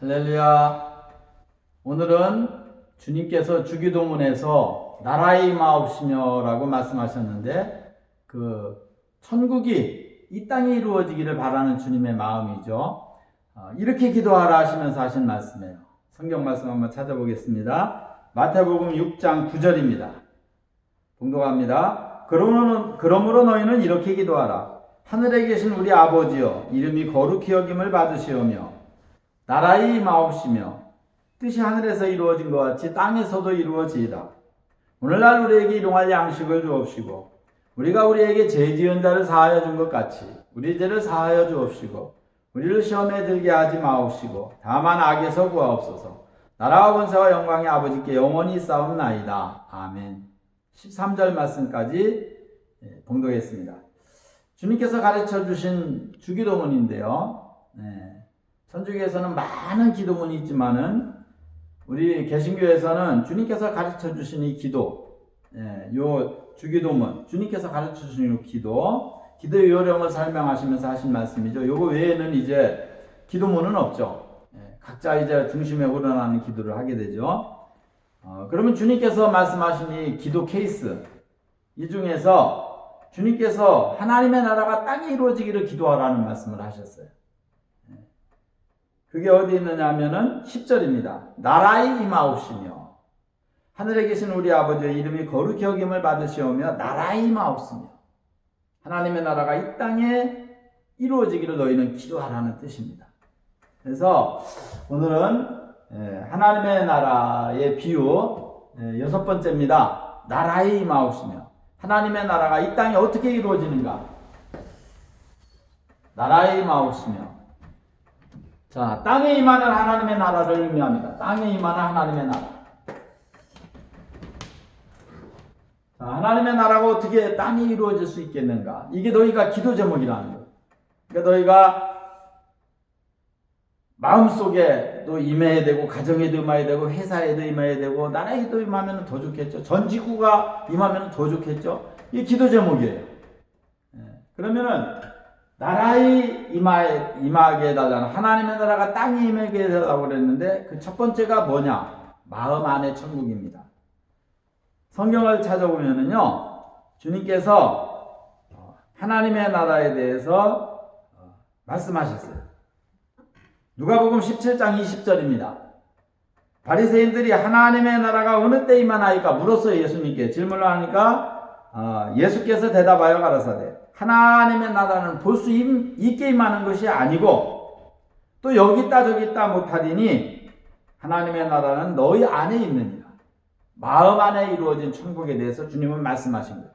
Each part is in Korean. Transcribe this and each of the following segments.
할렐루야. 오늘은 주님께서 주기도문에서 나라의 임하옵시며 라고 말씀하셨는데, 천국이 이 땅에 이루어지기를 바라는 주님의 마음이죠. 이렇게 기도하라 하시면서 하신 말씀이에요. 성경 말씀 한번 찾아보겠습니다. 마태복음 6장 9절입니다. 봉독합니다. 그러므로 너희는 이렇게 기도하라. 하늘에 계신 우리 아버지여, 이름이 거룩히 여김을 받으시오며 나라의 임하옵시며 뜻이 하늘에서 이루어진 것 같이 땅에서도 이루어지이다. 오늘날 우리에게 일용할 양식을 주옵시고 우리가 우리에게 죄 지은 자를 사하여 준 것 같이 우리 죄를 사하여 주옵시고 우리를 시험에 들게 하지 마옵시고 다만 악에서 구하옵소서. 나라와 권세와 영광이 아버지께 영원히 있사옵나이다. 아멘. 13절 말씀까지 봉독했습니다. 주님께서 가르쳐 주신 주기도문인데요. 천주교에서는 많은 기도문이 있지만은 우리 개신교에서는 주님께서 가르쳐 주신 이 기도, 요 주기도문, 주님께서 가르쳐 주신 이 기도의 요령을 설명하시면서 하신 말씀이죠. 요거 외에는 이제 기도문은 없죠. 각자 이제 중심에 우러나는 기도를 하게 되죠. 그러면 주님께서 말씀하신 이 기도 케이스, 이 중에서 주님께서 하나님의 나라가 땅에 이루어지기를 기도하라는 말씀을 하셨어요. 그게 어디 있느냐 하면은 10절입니다. 나라의 임하옵시며 하늘에 계신 우리 아버지의 이름이 거룩히 여김을 받으시오며 나라의 임하옵시며 하나님의 나라가 이 땅에 이루어지기를 너희는 기도하라는 뜻입니다. 그래서 오늘은 하나님의 나라의 비유 6번째입니다. 나라의 임하옵시며 하나님의 나라가 이 땅에 어떻게 이루어지는가? 나라의 임하옵시며 자, 땅에 임하는 하나님의 나라를 의미합니다. 땅에 임하는 하나님의 나라. 자, 하나님의 나라가 어떻게 땅에 이루어질 수 있겠는가? 이게 너희가 기도 제목이라는 거예요. 그러니까 너희가 마음속에도 임해야 되고, 가정에도 임해야 되고, 회사에도 임해야 되고, 나라에도 임하면 더 좋겠죠. 전 지구가 임하면 더 좋겠죠. 이게 기도 제목이에요. 그러면은 나라에 임하게 해달라는 하나님의 나라가 땅에 임하게 해달라고 그랬는데 그 첫 번째가 뭐냐? 마음 안의 천국입니다. 성경을 찾아보면은요, 주님께서 하나님의 나라에 대해서 말씀하셨어요. 누가복음 17장 20절입니다. 바리새인들이 하나님의 나라가 어느 때 임하나이까 물었어요. 예수님께 질문을 하니까 예수께서 대답하여 가라사대 하나님의 나라는 볼 수 있게 임하는 것이 아니고 또 여기 있다 저기 있다 못하리니 하나님의 나라는 너희 안에 있느니라. 마음 안에 이루어진 천국에 대해서 주님은 말씀하신 거예요.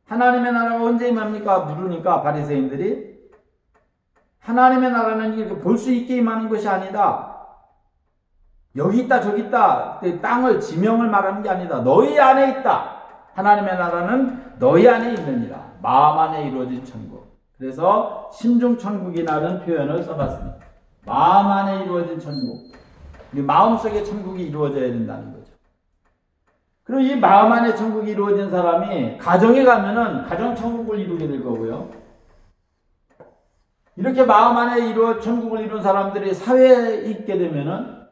하나님의 나라가 언제 임합니까? 물으니까 바리새인들이 하나님의 나라는 이렇게 볼 수 있게 임하는 것이 아니다. 여기 있다 저기 있다 땅을 지명을 말하는 게 아니다. 너희 안에 있다. 하나님의 나라는 너희 안에 있느니라. 마음 안에 이루어진 천국. 그래서 심중천국이라는 표현을 써봤습니다. 마음 안에 이루어진 천국. 우리 마음속에 천국이 이루어져야 된다는 거죠. 그리고 이 마음 안에 천국이 이루어진 사람이 가정에 가면은 가정천국을 이루게 될 거고요. 이렇게 마음 안에 천국을 이룬 사람들이 사회에 있게 되면은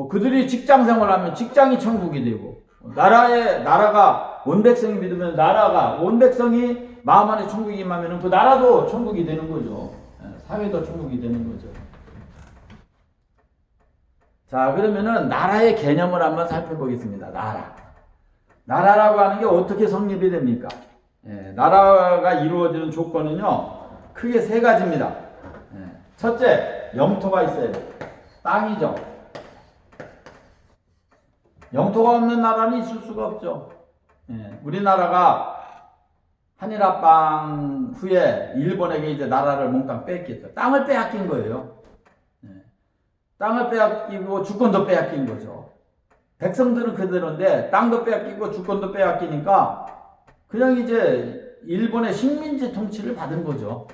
그들이 직장 생활하면 직장이 천국이 되고 나라가 온 백성이 믿으면 나라가 온 백성이 마음 안에 천국이 임하면 그 나라도 천국이 되는 거죠. 사회도 천국이 되는 거죠. 자, 그러면은 나라의 개념을 한번 살펴보겠습니다. 나라라고 하는 게 어떻게 성립이 됩니까? 나라가 이루어지는 조건은요, 크게 세 가지입니다. 첫째, 영토가 있어야 돼요. 땅이죠. 영토가 없는 나라는 있을 수가 없죠. 우리나라가 한일합방 후에 일본에게 이제 나라를 몽땅 뺏겼죠. 땅을 빼앗긴 거예요. 땅을 빼앗기고 주권도 빼앗긴 거죠. 백성들은 그대로인데 땅도 빼앗기고 주권도 빼앗기니까 그냥 이제 일본의 식민지 통치를 받은 거죠.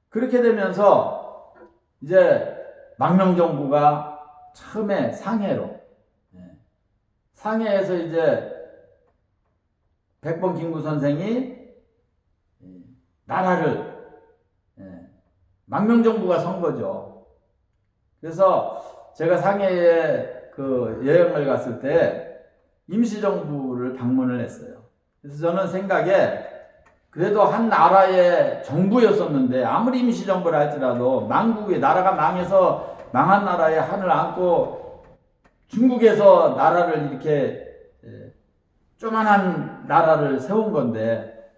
그렇게 되면서 이제 망명정부가 처음에 상해에서 이제 백범 김구 선생이 나라를 망명정부가 선 거죠. 그래서 제가 상해에 그 여행을 갔을 때 임시정부를 방문을 했어요. 그래서 저는 생각에 그래도 한 나라의 정부였었는데 아무리 임시정부를 할지라도 망국의 나라가 망해서 망한 나라에 한을 안고 중국에서 나라를 이렇게 조만한 나라를 세운 건데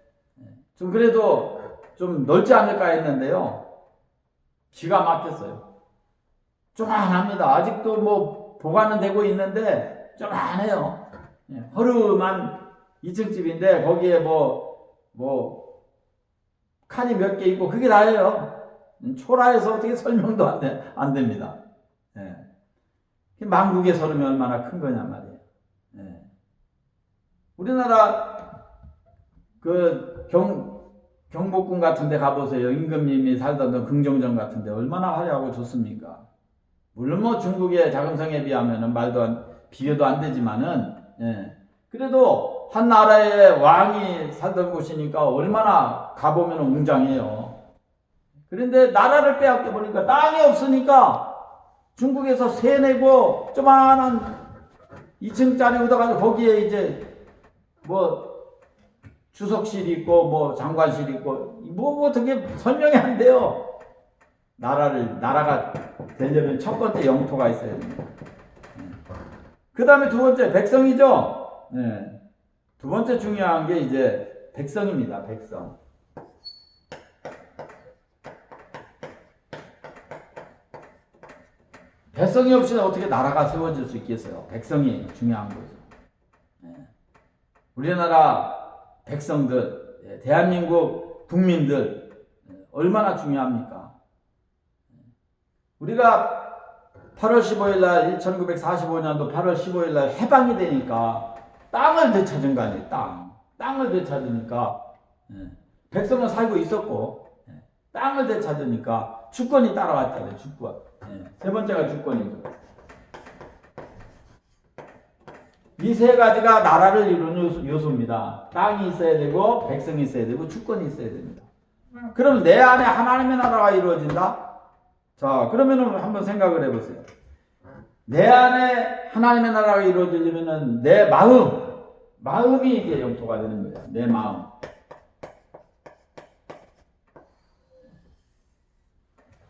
좀 그래도 좀 넓지 않을까 했는데요. 기가 막혔어요. 조만합니다. 아직도 뭐 보관은 되고 있는데 조만해요. 허름한 2층 집인데 거기에 뭐 칸이 몇 개 있고 그게 다예요. 초라해서 어떻게 설명도 안 됩니다. 망국의 서름이 얼마나 큰 거냐 말이에요. 우리나라 그 경복궁 같은 데 가보세요. 임금님이 살던 긍정정 같은 데 얼마나 화려하고 좋습니까? 물론 뭐 중국의 자금성에 비하면은 비교도 안 되지만은, 그래도 한 나라의 왕이 살던 곳이니까 얼마나 가보면 웅장해요. 그런데 나라를 빼앗겨 보니까 땅이 없으니까 중국에서 세 내고 조만한 2층짜리 얻어가지고 거기에 이제 뭐 주석실 있고 뭐 장관실 있고 뭐 어떻게 설명이 안 돼요. 나라가 되려면 첫 번째 영토가 있어야 됩니다. 그 다음에 두 번째 백성이죠. 두 번째 중요한 게 이제 백성입니다. 백성. 백성이 없이는 어떻게 나라가 세워질 수 있겠어요? 백성이 중요한 거죠. 우리나라 백성들, 대한민국 국민들 얼마나 중요합니까? 우리가 8월 15일 날 1945년도 8월 15일 날 해방이 되니까 땅을 되찾은 거 아니에요. 땅을 되찾으니까 백성은 살고 있었고 땅을 되찾으니까 주권이 따라왔잖아요. 주권. 세 번째가 주권이죠. 이 세 가지가 나라를 이루는 요소입니다. 땅이 있어야 되고 백성이 있어야 되고 주권이 있어야 됩니다. 그럼 내 안에 하나님의 나라가 이루어진다? 자, 그러면 한번 생각을 해보세요. 내 안에 하나님의 나라가 이루어지려면 내 마음이 이제 영토가 되는 거예요. 내 마음.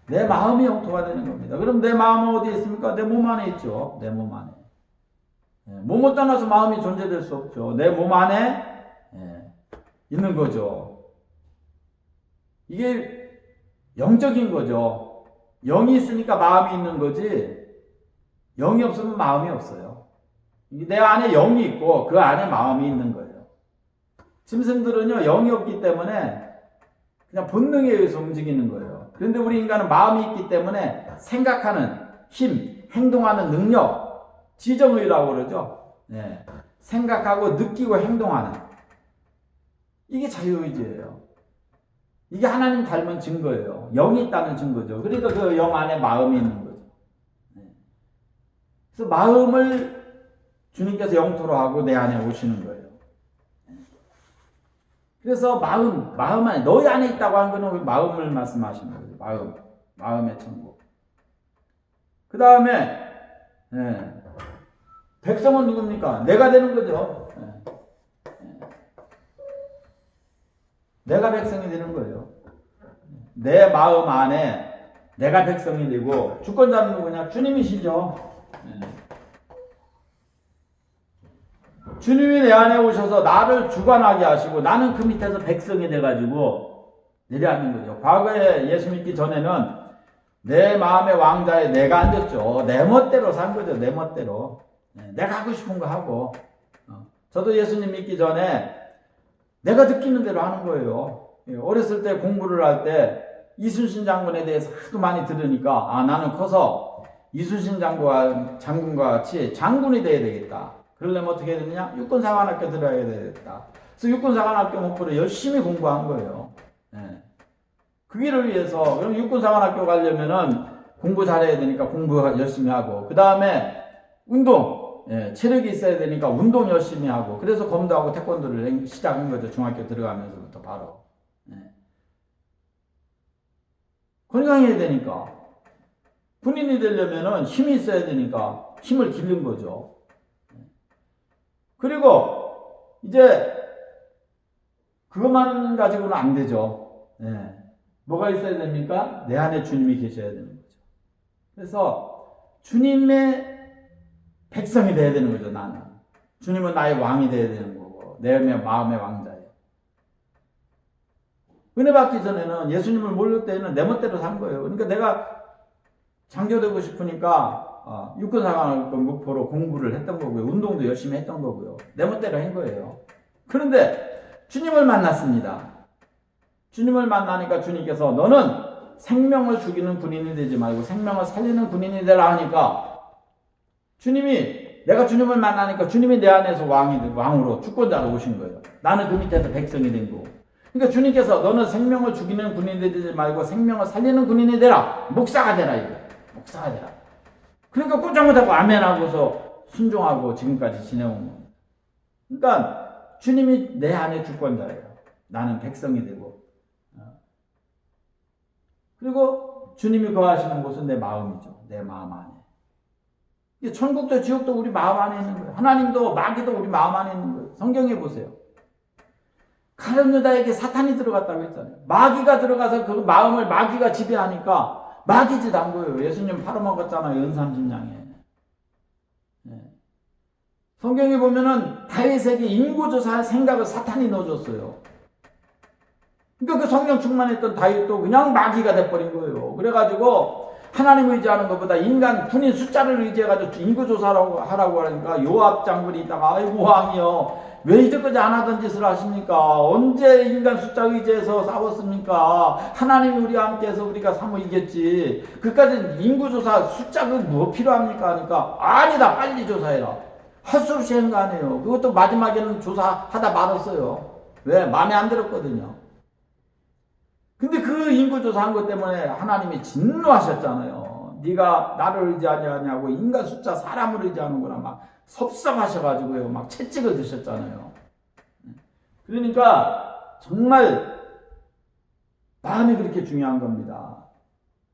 내 마음이 영토가 되는 겁니다. 그럼 내 마음은 어디에 있습니까? 내 몸 안에 있죠. 내 몸 안에. 몸을 떠나서 마음이 존재될 수 없죠. 내 몸 안에 있는 거죠. 이게 영적인 거죠. 영이 있으니까 마음이 있는 거지 영이 없으면 마음이 없어요. 내 안에 영이 있고 그 안에 마음이 있는 거예요. 짐승들은요 영이 없기 때문에 그냥 본능에 의해서 움직이는 거예요. 그런데 우리 인간은 마음이 있기 때문에 생각하는 힘, 행동하는 능력, 지정의라고 그러죠. 생각하고 느끼고 행동하는 이게 자유의지예요. 이게 하나님 닮은 증거예요. 영이 있다는 증거죠. 그러니까 그 영 안에 마음이 있는 거죠. 그래서 마음을 주님께서 영토로 하고 내 안에 오시는 거예요. 그래서 마음 안에 너희 안에 있다고 한 거는 마음을 말씀하시는 거예요. 마음의 천국. 그 다음에 백성은 누굽니까? 내가 되는 거죠. 내가 백성이 되는 거예요. 내 마음 안에 내가 백성이 되고 주권자는 누구냐? 주님이시죠. 주님이 내 안에 오셔서 나를 주관하게 하시고 나는 그 밑에서 백성이 돼가지고 내려앉는 거죠. 과거에 예수 믿기 전에는 내 마음의 왕자에 내가 앉았죠. 내 멋대로 산 거죠. 내 멋대로. 내가 하고 싶은 거 하고. 저도 예수님 믿기 전에 내가 느끼는 대로 하는 거예요. 어렸을 때 공부를 할 때 이순신 장군에 대해서 하도 많이 들으니까 나는 커서 이순신 장군과 같이 장군이 돼야 되겠다. 그러려면 어떻게 해야 되느냐? 육군사관학교 들어야 되겠다. 그래서 육군사관학교 목표로 열심히 공부한 거예요. 그 길을 위해서 그럼 육군사관학교 가려면은 공부 잘해야 되니까 공부 열심히 하고 그 다음에 운동 체력이 있어야 되니까 운동 열심히 하고 그래서 검도하고 태권도를 시작한 거죠. 중학교 들어가면서부터 바로 건강해야 되니까 군인이 되려면은 힘이 있어야 되니까 힘을 기른 거죠. 그리고 이제 그것만 가지고는 안 되죠. 뭐가 있어야 됩니까? 내 안에 주님이 계셔야 되는 거죠. 그래서 주님의 백성이 돼야 되는 거죠, 나는. 주님은 나의 왕이 돼야 되는 거고, 내 마음의 왕자예요. 은혜 받기 전에는 예수님을 모를 때는 내 멋대로 산 거예요. 그러니까 내가 장교되고 싶으니까 육군사관학교 목표로 공부를 했던 거고요. 운동도 열심히 했던 거고요. 내 멋대로 한 거예요. 그런데 주님을 만났습니다. 주님을 만나니까 주님께서 너는 생명을 죽이는 군인이 되지 말고 생명을 살리는 군인이 되라 하니까 내가 주님을 만나니까 주님이 내 안에서 왕으로 주권자로 오신 거예요. 나는 그 밑에서 백성이 된 거고. 그러니까 주님께서 너는 생명을 죽이는 군인이 되지 말고 생명을 살리는 군인이 되라. 목사가 되라. 이거. 목사가 되라. 그러니까 꼼짝 못하고 아멘 하고서 순종하고 지금까지 지내온 겁니다. 그러니까 주님이 내 안에 주권자예요. 나는 백성이 되고. 그리고 주님이 거하시는 곳은 내 마음이죠. 내 마음 안에. 천국도 지옥도 우리 마음 안에 있는 거예요. 하나님도 마귀도 우리 마음 안에 있는 거예요. 성경에 보세요. 가룟 유다에게 사탄이 들어갔다고 했잖아요. 마귀가 들어가서 그 마음을 마귀가 지배하니까 마귀 짓 한 거예요. 예수님 팔아먹었잖아요. 연삼신장에. 성경에 보면은 다윗에게 인구조사할 생각을 사탄이 넣어줬어요. 그러니까 그 성령 충만했던 다윗도 그냥 마귀가 돼버린 거예요. 그래가지고 하나님 의지하는 것보다 인간 군인 숫자를 의지해가지고 인구조사라고 하라고 하니까 요압 장군이 있다가 아이고 왕이요 왜 이제까지 안 하던 짓을 하십니까? 언제 인간 숫자 의지해서 싸웠습니까? 하나님이 우리와 함께해서 우리가 사모 이겼지. 그까지 인구조사 숫자가 뭐 필요합니까? 하니까 아니다 빨리 조사해라. 할 수 없이 한 거 아니에요. 그것도 마지막에는 조사하다 말았어요. 왜? 마음에 안 들었거든요. 근데 그 인구조사한 것 때문에 하나님이 진노하셨잖아요. 네가 나를 의지하지 않냐고 인간 숫자 사람을 의지하는구나 막 섭섭하셔가지고요. 막 채찍을 드셨잖아요. 그러니까 정말 마음이 그렇게 중요한 겁니다.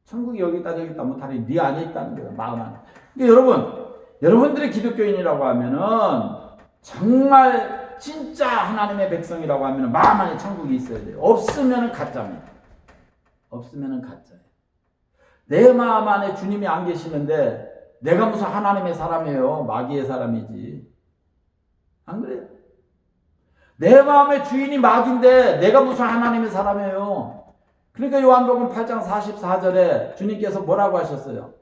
천국이 여기 있다 저기 있다 못하니 네 안에 있다는 거예요. 마음 안에. 그러니까 여러분들이 기독교인이라고 하면은 정말 진짜 하나님의 백성이라고 하면은 마음 안에 천국이 있어야 돼요. 없으면은 가짜입니다. 없으면은 가짜예요. 내 마음 안에 주님이 안 계시는데 내가 무슨 하나님의 사람이에요? 마귀의 사람이지. 안 그래요? 내 마음의 주인이 마귀인데 내가 무슨 하나님의 사람이에요? 그러니까 요한복음 8장 44절에 주님께서 뭐라고 하셨어요?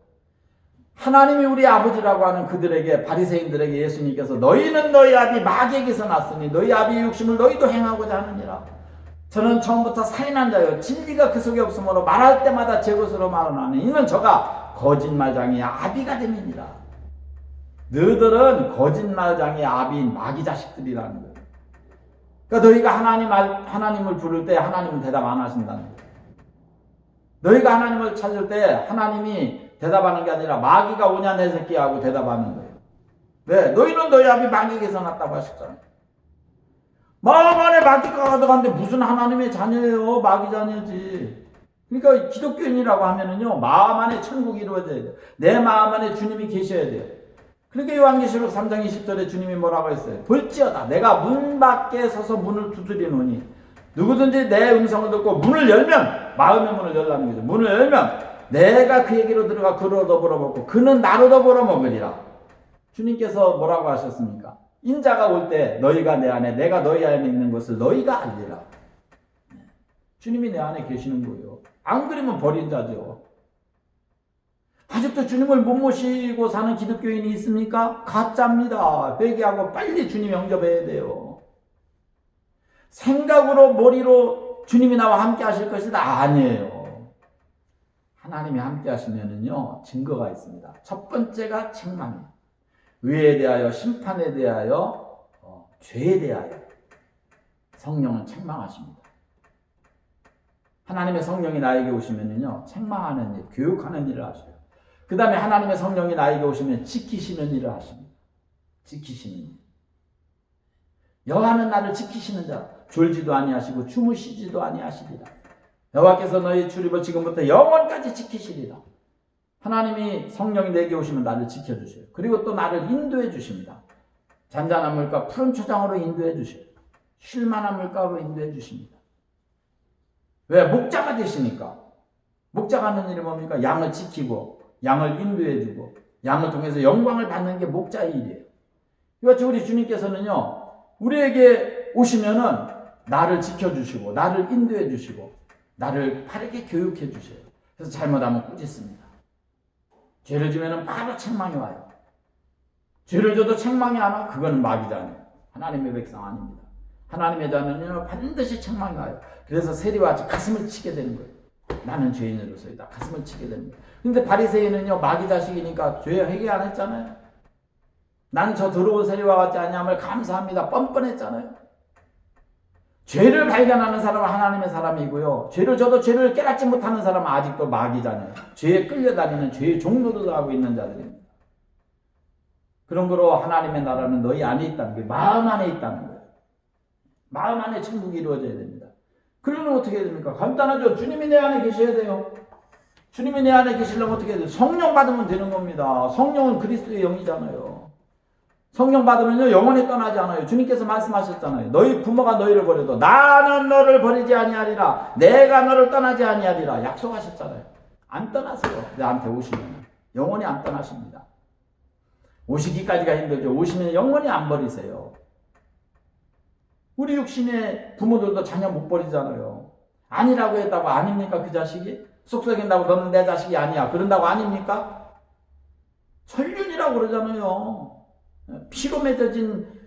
하나님이 우리 아버지라고 하는 그들에게 바리새인들에게 예수님께서 너희는 너희 아비 마귀에게서 났으니 너희 아비의 욕심을 너희도 행하고자 하느니라. 저는 처음부터 살인한 자요 진리가 그 속에 없으므로 말할 때마다 제 것으로 말하나니 이는 저가 거짓말장의 아비가 됨이니라. 너희들은 거짓말장의 아비인 마귀 자식들이라는 거예요. 그러니까 너희가 하나님을 부를 때 하나님은 대답 안 하신다는 거예요. 너희가 하나님을 찾을 때 하나님이 대답하는 게 아니라 마귀가 오냐 내 새끼야 하고 대답하는 거예요. 왜? 너희는 너희 아비 마귀에게서 났다고 하셨잖아요. 마음 안에 마귀가 가득한데 무슨 하나님의 자녀예요? 마귀 자녀지. 그러니까 기독교인이라고 하면은요 마음 안에 천국이 이루어져야 돼요. 내 마음 안에 주님이 계셔야 돼요. 그러니까 요한계시록 3장 20절에 주님이 뭐라고 했어요? 볼지어다 내가 문 밖에 서서 문을 두드리노니 누구든지 내 음성을 듣고 문을 열면 마음의 문을 열라는 거죠. 문을 열면 내가 그에게로 들어가 그로 더불어 먹고 그는 나로 더불어 먹으리라. 주님께서 뭐라고 하셨습니까? 인자가 올 때 너희가 내 안에 내가 너희 안에 있는 것을 너희가 알리라. 주님이 내 안에 계시는 거예요. 안 그러면 버린 자죠. 아직도 주님을 못 모시고 사는 기독교인이 있습니까? 가짜입니다. 회개하고 빨리 주님 영접해야 돼요. 생각으로 머리로 주님이 나와 함께 하실 것이다. 아니에요. 하나님이 함께 하시면은요 증거가 있습니다. 첫 번째가 책망이에요. 의에 대하여 심판에 대하여 죄에 대하여 성령은 책망하십니다. 하나님의 성령이 나에게 오시면은요 책망하는 일, 교육하는 일을 하셔요. 그 다음에 하나님의 성령이 나에게 오시면 지키시는 일을 하십니다. 지키시는 일. 여호와는 나를 지키시는 자 졸지도 아니하시고 주무시지도 아니하시리라. 여호와께서 너희 출입을 지금부터 영원까지 지키시리라. 하나님이 성령이 내게 오시면 나를 지켜주셔요. 그리고 또 나를 인도해 주십니다. 잔잔한 물가 푸른 초장으로 인도해 주셔요. 쉴만한 물가로 인도해 주십니다. 왜? 목자가 되시니까. 목자가 하는 일이 뭡니까? 양을 지키고 양을 인도해 주고 양을 통해서 영광을 받는 게 목자의 일이에요. 이같이 우리 주님께서는요, 우리에게 오시면은 나를 지켜주시고 나를 인도해 주시고 나를 바르게 교육해 주셔요. 그래서 잘못하면 꾸짖습니다. 죄를 지면은 바로 책망이 와요. 죄를 져도 책망이 안 와? 그건 마귀잖아요. 하나님의 백성 아닙니다. 하나님의 자는요 반드시 책망이 와요. 그래서 세리와 가슴을 치게 되는 거예요. 나는 죄인으로서이다. 가슴을 치게 되는 거예요. 근데 바리새인은요 마귀 자식이니까 죄 회개 안 했잖아요. 난 저 더러운 세리와 같지 않냐면 감사합니다. 뻔뻔했잖아요. 죄를 발견하는 사람은 하나님의 사람이고요. 죄를 져도 죄를 깨닫지 못하는 사람은 아직도 마귀잖아요. 죄에 끌려다니는 죄의 종로도 하고 있는 자들입니다. 그런 거로 하나님의 나라는 너희 안에 있다는 거예요. 마음 안에 있다는 거예요. 마음 안에 천국이 이루어져야 됩니다. 그러면 어떻게 해야 됩니까? 간단하죠. 주님이 내 안에 계셔야 돼요. 주님이 내 안에 계시려면 어떻게 해야 돼요? 성령 받으면 되는 겁니다. 성령은 그리스도의 영이잖아요. 성령 받으면요 영원히 떠나지 않아요. 주님께서 말씀하셨잖아요. 너희 부모가 너희를 버려도 나는 너를 버리지 아니하리라. 내가 너를 떠나지 아니하리라. 약속하셨잖아요. 안 떠나세요. 나한테 오시면 영원히 안 떠나십니다. 오시기까지가 힘들죠. 오시면 영원히 안 버리세요. 우리 육신의 부모들도 자녀 못 버리잖아요. 아니라고 했다고 아닙니까? 그 자식이? 속썩인다고 너는 내 자식이 아니야. 그런다고 아닙니까? 천륜이라고 그러잖아요. 피로 맺어진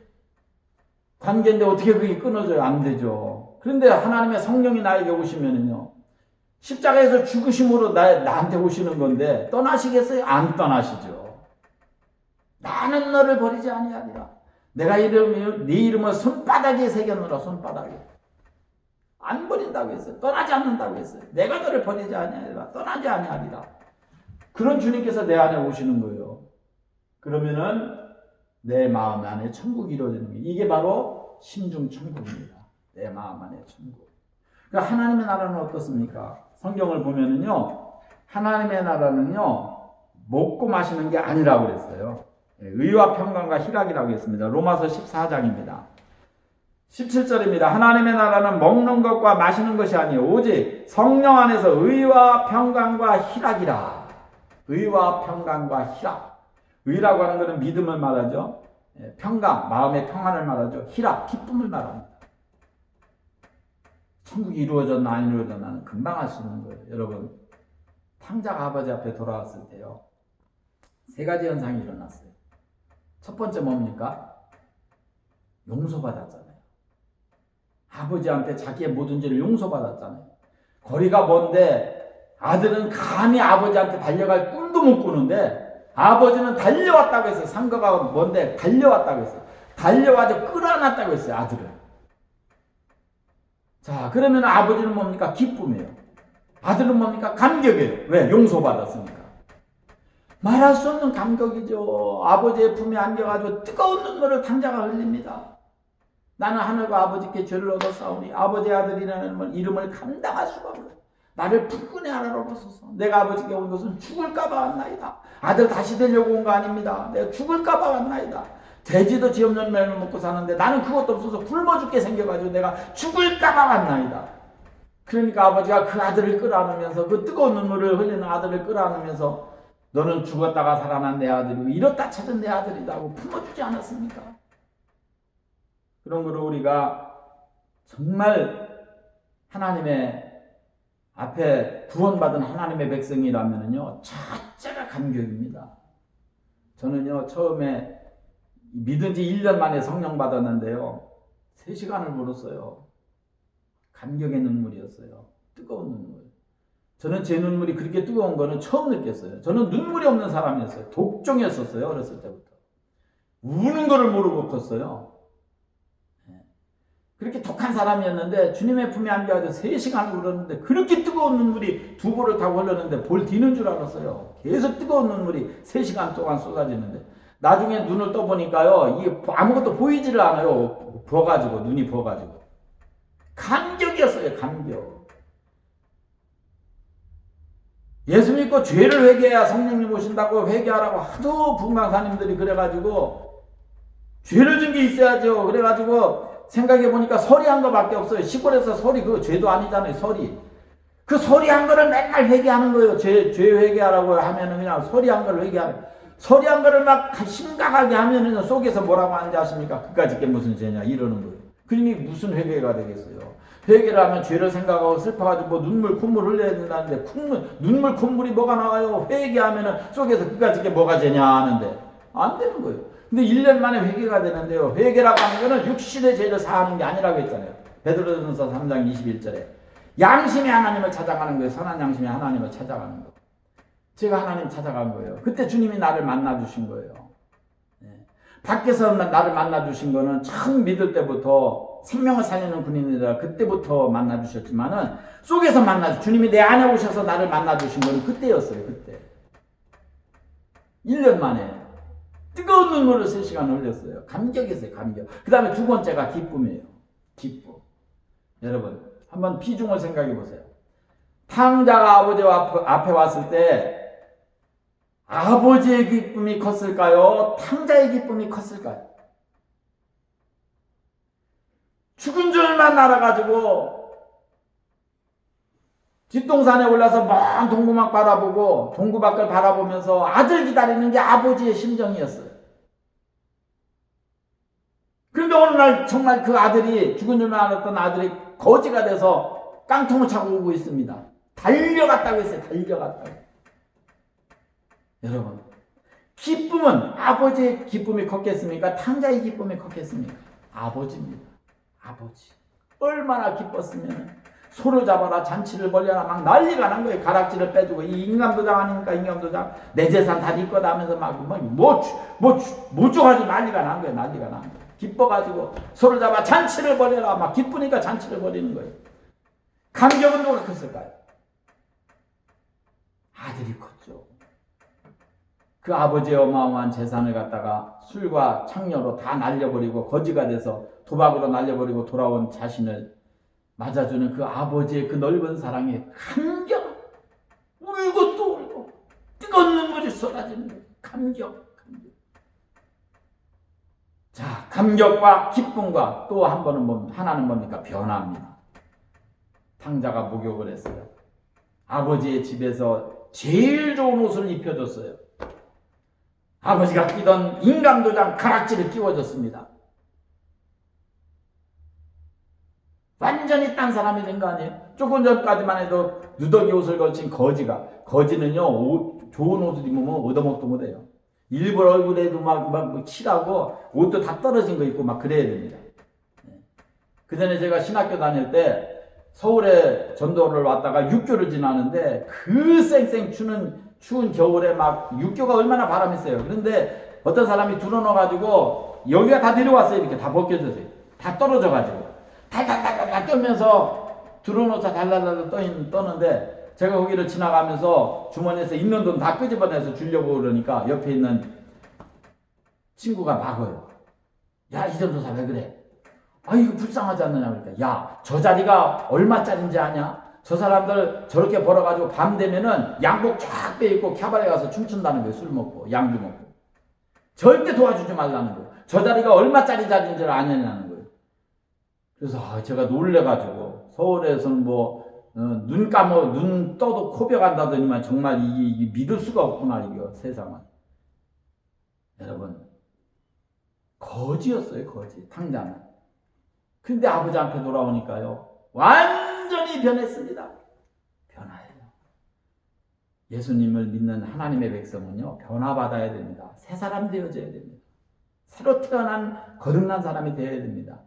관계인데 어떻게 그게 끊어져요? 안 되죠. 그런데 하나님의 성령이 나에게 오시면은요, 십자가에서 죽으심으로 나한테 오시는 건데 떠나시겠어요? 안 떠나시죠. 나는 너를 버리지 아니하리라. 내가 네 이름을 손바닥에 새겨놓으라. 손바닥에. 안 버린다고 했어요. 떠나지 않는다고 했어요. 내가 너를 버리지 아니하리라. 떠나지 아니하리라. 그런 주님께서 내 안에 오시는 거예요. 그러면은 내 마음 안에 천국이 이루어지는 거예요. 이게 바로 심중 천국입니다. 내 마음 안에 천국. 그러니까 하나님의 나라는 어떻습니까? 성경을 보면은요, 하나님의 나라는요, 먹고 마시는 게 아니라고 그랬어요. 의와 평강과 희락이라고 했습니다. 로마서 14장입니다. 17절입니다. 하나님의 나라는 먹는 것과 마시는 것이 아니요 오직 성령 안에서 의와 평강과 희락이라. 의와 평강과 희락. 의라고 하는 것은 믿음을 말하죠. 평강, 마음의 평안을 말하죠. 희락, 기쁨을 말합니다. 천국이 이루어졌나 안 이루어졌나는 금방 알 수 있는 거예요. 여러분, 탕자가 아버지 앞에 돌아왔을 때요, 세 가지 현상이 일어났어요. 첫 번째 뭡니까? 용서받았잖아요. 아버지한테 자기의 모든 죄를 용서받았잖아요. 거리가 먼데 아들은 감히 아버지한테 달려갈 꿈도 못 꾸는데 아버지는 달려왔다고 했어요. 상가가 먼데 달려왔다고 했어요. 달려와서 끌어안았다고 했어요. 아들을. 자, 그러면 아버지는 뭡니까? 기쁨이에요. 아들은 뭡니까? 감격이에요. 왜? 용서받았으니까. 말할 수 없는 감격이죠. 아버지의 품에 안겨가지고 뜨거운 눈물을 탕자가 흘립니다. 나는 하늘과 아버지께 죄를 얻었사오니 아버지의 아들이라는 이름을 감당할 수가 없네. 나를 불끈히 알아보소서. 내가 아버지께 온 것은 죽을까봐 왔나이다. 아들 다시 되려고 온 거 아닙니다. 내가 죽을까봐 왔나이다. 돼지도 지 없는 멜을 먹고 사는데 나는 그것도 없어서 굶어 죽게 생겨가지고 내가 죽을까봐 왔나이다. 그러니까 아버지가 그 아들을 끌어안으면서, 그 뜨거운 눈물을 흘리는 아들을 끌어안으면서 너는 죽었다가 살아난 내 아들이고 이렇다 찾은 내 아들이라고 품어주지 않았습니까? 그런 거로 우리가 정말 하나님의 앞에 구원받은 하나님의 백성이라면요, 자체가 감격입니다. 저는요, 처음에 믿은 지 1년 만에 성령 받았는데요, 3시간을 울었어요. 감격의 눈물이었어요. 뜨거운 눈물. 저는 제 눈물이 그렇게 뜨거운 거는 처음 느꼈어요. 저는 눈물이 없는 사람이었어요. 독종이었었어요. 어렸을 때부터. 우는 거를 모르고 컸어요. 그렇게 독한 사람이었는데 주님의 품에 안겨가지고 3시간 울었는데 그렇게 뜨거운 눈물이 두 볼을 타고 흘렀는데 볼 뒤는 줄 알았어요. 계속 뜨거운 눈물이 3시간 동안 쏟아지는데 나중에 눈을 떠보니까요, 이게 아무것도 보이지를 않아요. 부어가지고, 눈이 부어가지고. 감격이었어요. 감격. 예수 믿고 죄를 회개해야 성령님 오신다고 회개하라고 하도 분강사님들이 그래가지고 죄를 진 게 있어야죠. 그래가지고 생각해보니까 서리한 거밖에 없어요. 시골에서 서리 그거 죄도 아니잖아요. 서리. 그 서리한 거를 맨날 회개하는 거예요. 죄 회개하라고 하면은 그냥 서리한 거를 회개하는. 서리한 거를 막 심각하게 하면은 속에서 뭐라고 하는지 아십니까? 그까짓 게 무슨 죄냐 이러는 거예요. 그러니 무슨 회개가 되겠어요. 회개를 하면 죄를 생각하고 슬퍼가지고 뭐 눈물 콧물 흘려야 된다는데 눈물 콧물이 뭐가 나와요. 회개하면은 속에서 그까짓 게 뭐가 죄냐 하는데 안 되는 거예요. 근데 1년 만에 회개가 되는데요. 회개라고 하는 거는 육신의 죄를 사하는 게 아니라고 했잖아요. 베드로전서 3장 21절에 양심의 하나님을 찾아가는 거예요. 선한 양심의 하나님을 찾아가는 거. 제가 하나님 찾아간 거예요. 그때 주님이 나를 만나주신 거예요. 밖에서 나를 만나주신 거는 처음 믿을 때부터 생명을 살리는 군인이라 그때부터 만나주셨지만은 속에서 주님이 내 안에 오셔서 나를 만나주신 거는 그때였어요. 그때 1년 만에 뜨거운 눈물을 3시간 흘렸어요. 감격이었어요. 감격. 그 다음에 두 번째가 기쁨이에요. 기쁨. 여러분 한번 비중을 생각해 보세요. 탕자가 아버지 앞에 왔을 때 아버지의 기쁨이 컸을까요? 탕자의 기쁨이 컸을까요? 죽은 줄만 알아가지고 뒷동산에 올라서 먼 동구막 바라보고 동구밖을 바라보면서 아들 기다리는 게 아버지의 심정이었어요. 그런데 어느 날 정말 그 아들이 죽은 줄만 알았던 아들이 거지가 돼서 깡통을 차고 오고 있습니다. 달려갔다고 했어요. 달려갔다고. 여러분 기쁨은 아버지의 기쁨이 컸겠습니까? 탕자의 기쁨이 컸겠습니까? 아버지입니다. 아버지 얼마나 기뻤으면 소를 잡아라 잔치를 벌려라 막 난리가 난 거예요. 가락지를 빼주고 이 인감도장 아닙니까? 인감도장 내 재산 다 네 거다 하면서 못 줘가지고 난리가 난 거예요. 난리가 난 거예요. 기뻐가지고 소를 잡아 잔치를 벌여라 막 기쁘니까 잔치를 벌이는 거예요. 감격은 누가 컸을까요? 아들이 컸죠. 그 아버지의 어마어마한 재산을 갖다가 술과 창녀로 다 날려버리고 거지가 돼서 도박으로 날려버리고 돌아온 자신을 맞아주는 그 아버지의 그 넓은 사랑에 감격, 울고 또 울고 뜨거운 눈물이 쏟아지는 거예요. 감격. 자, 감격과 기쁨과 또 한 번은 하나는 뭡니까? 변화입니다. 탕자가 목욕을 했어요. 아버지의 집에서 제일 좋은 옷을 입혀줬어요. 아버지가 끼던 인감도장 가락지를 끼워줬습니다. 완전히 딴 사람이 된 거 아니에요? 조금 전까지만 해도 누더기 옷을 걸친 거지는요 좋은 옷을 입으면 얻어먹도 못해요. 일부러 얼굴에도 막 칠하고 옷도 다 떨어진 거 입고 막 그래야 됩니다. 그 전에 제가 신학교 다닐 때 서울에 전도를 왔다가 육교를 지나는데 그 쌩쌩 추운 겨울에 막 육교가 얼마나 바람이 세요. 그런데 어떤 사람이 들어넣어가지고 여기가 다 내려왔어요. 이렇게 다 벗겨졌어요. 다 떨어져가지고 달달달달 떨면서 들어놓자 달달달 떠는데 제가 거기를 지나가면서 주머니에서 있는 돈 다 끄집어내서 주려고 그러니까 옆에 있는 친구가 막어요. 야, 이 전도사 왜 그래? 아, 이거 불쌍하지 않느냐 그러니까 야, 저 자리가 얼마짜린지 아냐? 저 사람들 저렇게 벌어가지고 밤 되면은 양복 쫙 빼입고 캬바레 가서 춤춘다는 거예요. 술 먹고 양주 먹고. 절대 도와주지 말라는 거예요. 저 자리가 얼마짜리 자리인지를 아냐는 거예요. 그래서 제가 놀래가지고 서울에서는 눈 떠도 코뼈 간다더니만 정말 이게 믿을 수가 없구나 이거 세상은. 여러분 거지였어요. 거지 탕자는. 근데 아버지 앞에 돌아오니까요 완전히 변했습니다. 변화예요. 예수님을 믿는 하나님의 백성은요 변화받아야 됩니다. 새 사람 되어져야 됩니다. 새로 태어난 거듭난 사람이 되어야 됩니다.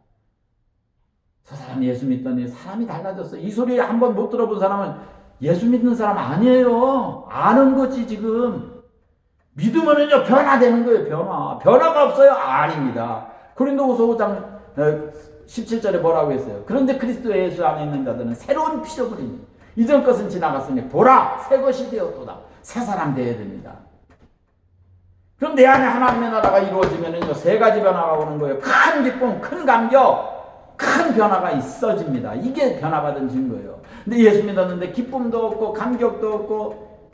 저 사람이 예수 믿더니 사람이 달라졌어. 이 소리 한번 못 들어본 사람은 예수 믿는 사람 아니에요. 아는 거지 지금. 믿으면은요 변화되는 거예요. 변화가 없어요? 아닙니다. 고린도후서 5장 17절에 뭐라고 했어요? 그런데 그리스도 예수 안에 있는 자들은 새로운 피조물이니 이전 것은 지나갔으니 보라 새 것이 되었도다. 새 사람 되어야 됩니다. 그럼 내 안에 하나님의 나라가 이루어지면은요 세 가지 변화가 오는 거예요. 큰 기쁨, 큰 감격, 큰 변화가 있어집니다. 이게 변화받은 증거예요. 근데 예수 믿었는데 기쁨도 없고 감격도 없고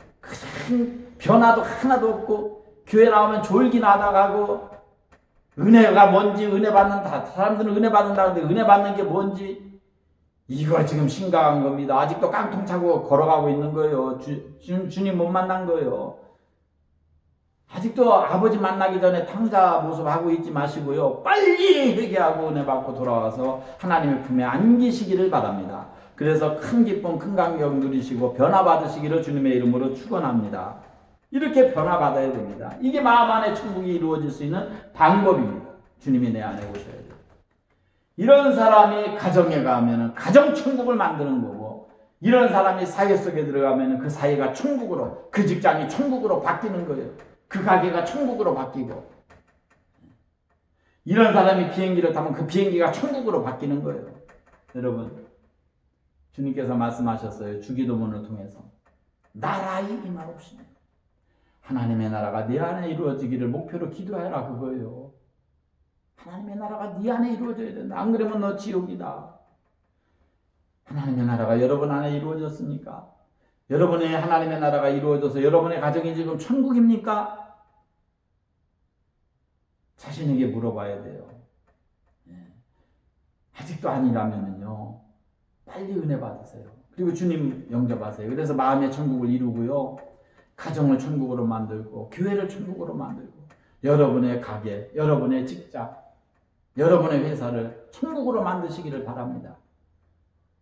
큰 변화도 하나도 없고 교회 나오면 졸기 나다가고 은혜가 뭔지 은혜 받는다. 사람들은 은혜 받는다는데 은혜 받는 게 뭔지 이거 지금 심각한 겁니다. 아직도 깡통 차고 걸어가고 있는 거예요. 주님 못 만난 거예요. 아직도 아버지 만나기 전에 탕자 모습 하고 있지 마시고요. 빨리 회개하고 은혜 받고 돌아와서 하나님의 품에 안기시기를 바랍니다. 그래서 큰 기쁨, 큰 감격 누리시고 변화받으시기를 주님의 이름으로 축원합니다. 이렇게 변화받아야 됩니다. 이게 마음 안에 천국이 이루어질 수 있는 방법입니다. 주님이 내 안에 오셔야 돼요. 이런 사람이 가정에 가면 가정 천국을 만드는 거고, 이런 사람이 사회 속에 들어가면 그 사회가 천국으로, 그 직장이 천국으로 바뀌는 거예요. 그 가게가 천국으로 바뀌고, 이런 사람이 비행기를 타면 그 비행기가 천국으로 바뀌는 거예요. 여러분, 주님께서 말씀하셨어요. 주기도문을 통해서 나라의 임하옵시며 하나님의 나라가 네 안에 이루어지기를 목표로 기도해라, 그거예요. 하나님의 나라가 네 안에 이루어져야 된다. 안 그러면 너 지옥이다. 하나님의 나라가 여러분 안에 이루어졌습니까? 여러분의 하나님의 나라가 이루어져서 여러분의 가정이 지금 천국입니까? 자신에게 물어봐야 돼요. 아직도 아니라면요, 빨리 은혜 받으세요. 그리고 주님 영접하세요. 그래서 마음의 천국을 이루고요, 가정을 천국으로 만들고 교회를 천국으로 만들고 여러분의 가게, 여러분의 직장, 여러분의 회사를 천국으로 만드시기를 바랍니다.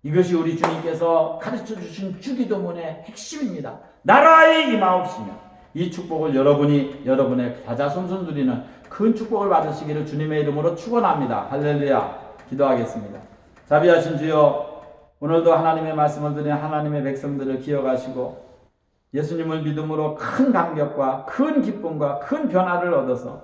이것이 우리 주님께서 가르쳐 주신 주기도문의 핵심입니다. 나라의 임하옵시며, 이 축복을 여러분이 여러분의 자자손손 누리는 큰 축복을 받으시기를 주님의 이름으로 축원합니다. 할렐루야. 기도하겠습니다. 자비하신 주여, 오늘도 하나님의 말씀을 드린 하나님의 백성들을 기억하시고 예수님을 믿음으로 큰 감격과 큰 기쁨과 큰 변화를 얻어서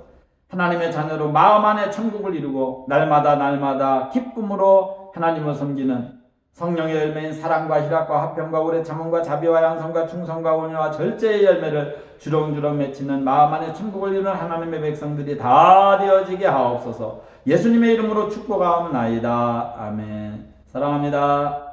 하나님의 자녀로 마음 안에 천국을 이루고 날마다 기쁨으로 하나님을 섬기는 성령의 열매인 사랑과 희락과 화평과 오래 참음과 자비와 양성과 충성과 온유와 절제의 열매를 주렁주렁 맺히는 마음 안에 천국을 이루는 하나님의 백성들이 다 되어지게 하옵소서. 예수님의 이름으로 축복하옵나이다. 아멘. 사랑합니다.